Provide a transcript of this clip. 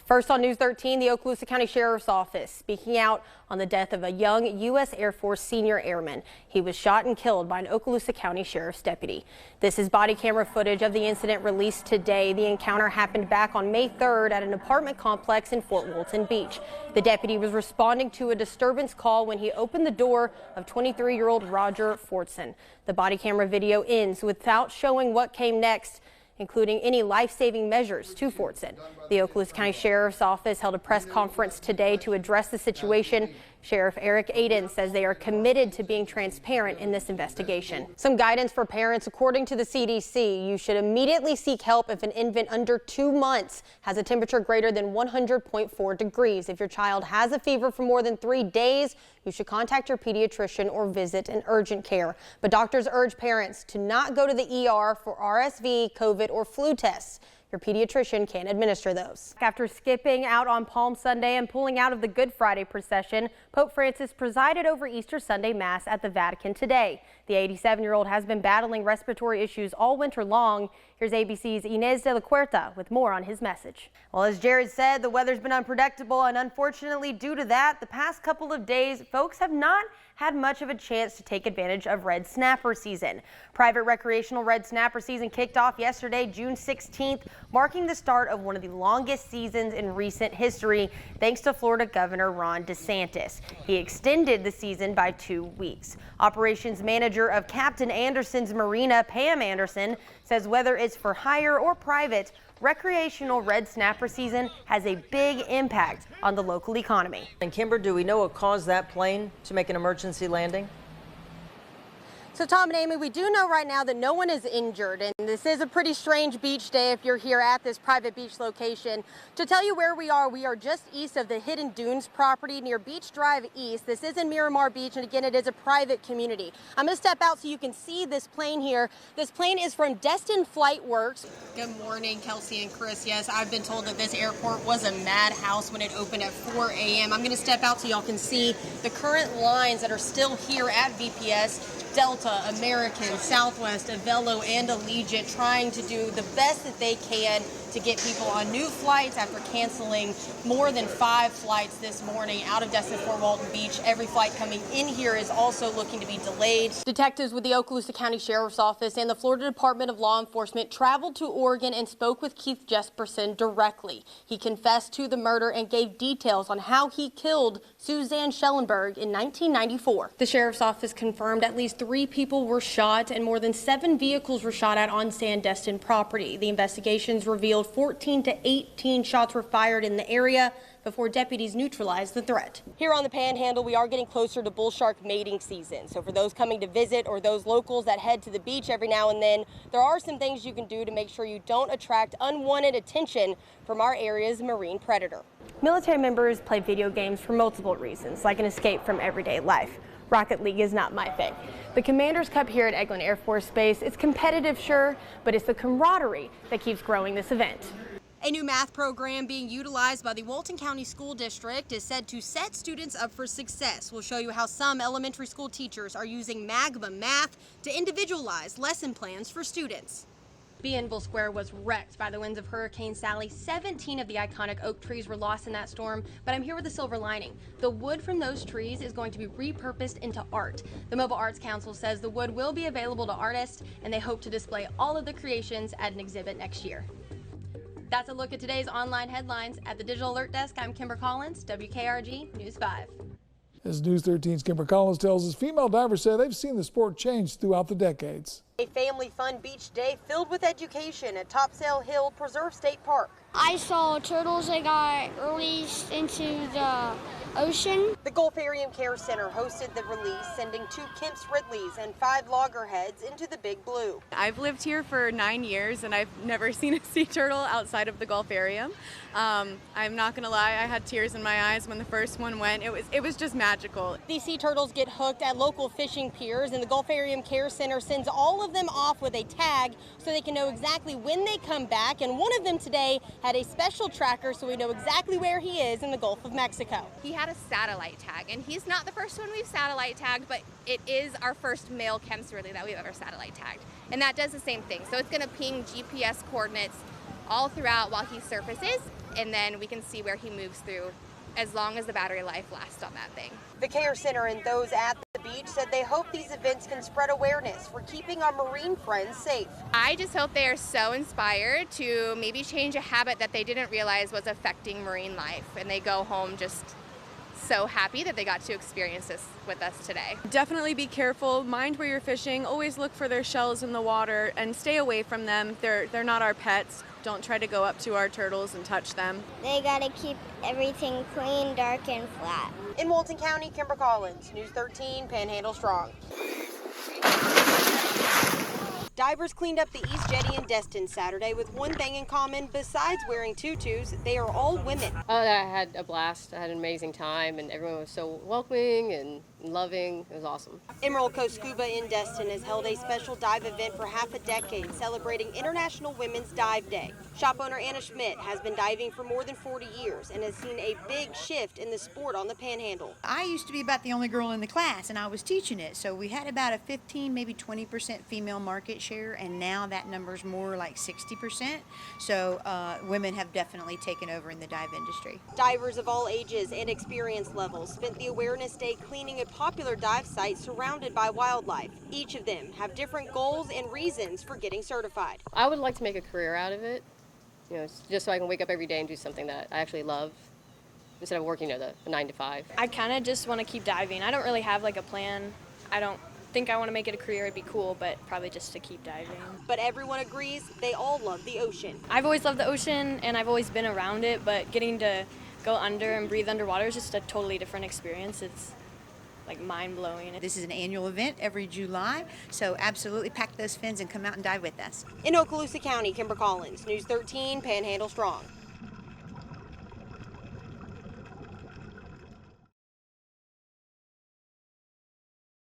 First on News 13, the Okaloosa County Sheriff's Office speaking out on the death of a young U.S. Air Force senior airman. He was shot and killed by an Okaloosa County Sheriff's deputy. This is body camera footage of the incident released today. The encounter happened back on May 3rd at an apartment complex in Fort Walton Beach. The deputy was responding to a disturbance call when he opened the door of 23-year-old Roger Fortson. The body camera video ends without showing what came next, including any life-saving measures to Fortson. The Okaloosa County Sheriff's Office held a press conference today to address the situation. Sheriff Eric Aiden says they are committed to being transparent in this investigation. Some guidance for parents. According to the CDC, you should immediately seek help if an infant under 2 months has a temperature greater than 100.4 degrees. If your child has a fever for more than 3 days, you should contact your pediatrician or visit an urgent care. But doctors urge parents to not go to the ER for RSV, COVID, or flu tests. Your pediatrician can administer those. After skipping out on Palm Sunday and pulling out of the Good Friday procession, Pope Francis presided over Easter Sunday Mass at the Vatican today. The 87-year-old has been battling respiratory issues all winter long. Here's ABC's Inez de la Cuerta with more on his message. Well, as Jared said, the weather's been unpredictable, and unfortunately, due to that, the past couple of days, folks have not had much of a chance to take advantage of red snapper season. Private recreational red snapper season kicked off yesterday, June 16th, marking the start of one of the longest seasons in recent history, thanks to Florida Governor Ron DeSantis. He extended the season by 2 weeks. Operations manager of Captain Anderson's Marina, Pam Anderson, says whether it's for hire or private, recreational red snapper season has a big impact on the local economy. And Kimber, do we know what caused that plane to make an emergency landing? So Tom and Amy, we do know right now that no one is injured, and this is a pretty strange beach day if you're here at this private beach location. To tell you where we are just east of the Hidden Dunes property near Beach Drive East. This is in Miramar Beach, and again, it is a private community. I'm going to step out so you can see this plane here. This plane is from Destin Flight Works. Good morning, Kelsey and Chris. Yes, I've been told that this airport was a madhouse when it opened at 4 a.m. I'm going to step out so y'all can see the current lines that are still here at VPS. Delta, American, Southwest, Avelo, and Allegiant trying to do the best that they can to get people on new flights after canceling more than 5 flights this morning out of Destin Fort Walton Beach. Every flight coming in here is also looking to be delayed. Detectives with the Okaloosa County Sheriff's Office and the Florida Department of Law Enforcement traveled to Oregon and spoke with Keith Jesperson directly. He confessed to the murder and gave details on how he killed Suzanne Schellenberg in 1994. The Sheriff's Office confirmed at least 3 people were shot and more than 7 vehicles were shot at on Sandestin property. The investigations revealed 14 to 18 shots were fired in the area before deputies neutralized the threat. Here on the Panhandle, we are getting closer to bull shark mating season. So for those coming to visit or those locals that head to the beach every now and then, there are some things you can do to make sure you don't attract unwanted attention from our area's marine predator. Military members play video games for multiple reasons, like an escape from everyday life. Rocket League is not my thing. The Commander's Cup here at Eglin Air Force Base, it's competitive, sure, but it's the camaraderie that keeps growing this event. A new math program being utilized by the Walton County School District is said to set students up for success. We'll show you how some elementary school teachers are using Magma Math to individualize lesson plans for students. Bienville Square was wrecked by the winds of Hurricane Sally. 17 of the iconic oak trees were lost in that storm, but I'm here with a silver lining. The wood from those trees is going to be repurposed into art. The Mobile Arts Council says the wood will be available to artists, and they hope to display all of the creations at an exhibit next year. That's a look at today's online headlines. At the Digital Alert Desk, I'm Kimber Collins, WKRG News 5. As News 13's Kimber Collins tells us, female divers say they've seen the sport change throughout the decades. A family fun beach day filled with education at Topsail Hill Preserve State Park. I saw turtles that got released into the ocean. The Gulfarium Care Center hosted the release, sending 2 Kemp's Ridleys and 5 loggerheads into the Big Blue. I've lived here for 9 years and I've never seen a sea turtle outside of the Gulfarium. I'm not gonna lie, I had tears in my eyes when the first one went. It was just magical. These sea turtles get hooked at local fishing piers, and the Gulfarium Care Center sends all of them off with a tag so they can know exactly when they come back. And one of them today had a special tracker so we know exactly where he is in the Gulf of Mexico. He had a satellite tag, and he's not the first one we've satellite tagged, but it is our first male Kemp's Ridley that we've ever satellite tagged. And that does the same thing. So it's going to ping GPS coordinates all throughout while he surfaces. and then we can see where he moves through as long as the battery life lasts on that thing. The Care Center and those at the beach said they hope these events can spread awareness for keeping our marine friends safe. I just hope they are so inspired to maybe change a habit that they didn't realize was affecting marine life, and they go home just so happy that they got to experience this with us today. Definitely be careful, mind where you're fishing, always look for their shells in the water and stay away from them. They're not our pets. Don't try to go up to our turtles and touch them. They gotta keep everything clean, dark, and flat. In Walton County, Kimber Collins, News 13, Panhandle Strong. Divers cleaned up the East Jetty in Destin Saturday with one thing in common. Besides wearing tutus, they are all women. I had a blast. I had an amazing time, and everyone was so welcoming and loving. It was awesome. Emerald Coast Scuba in Destin has held a special dive event for half a decade, celebrating International Women's Dive Day. Shop owner Anna Schmidt has been diving for more than 40 years and has seen a big shift in the sport on the Panhandle. I used to be about the only girl in the class, and I was teaching it, so we had about a 15, maybe 20% female market share, and now that number's more like 60%. So women have definitely taken over in the dive industry. Divers of all ages and experience levels spent the Awareness Day cleaning a popular dive site surrounded by wildlife. Each of them have different goals and reasons for getting certified. I would like to make a career out of it, just so I can wake up every day and do something that I actually love instead of working the 9 to 5. I kind of just want to keep diving. I don't really have like a plan. I don't think I want to make it a career. It'd be cool, but probably just to keep diving. But everyone agrees they all love the ocean. I've always loved the ocean, and I've always been around it, but getting to go under and breathe underwater is just a totally different experience. It's like mind-blowing. This is an annual event every July, so absolutely pack those fins and come out and dive with us. In Okaloosa County, Kimber Collins, News 13, Panhandle Strong.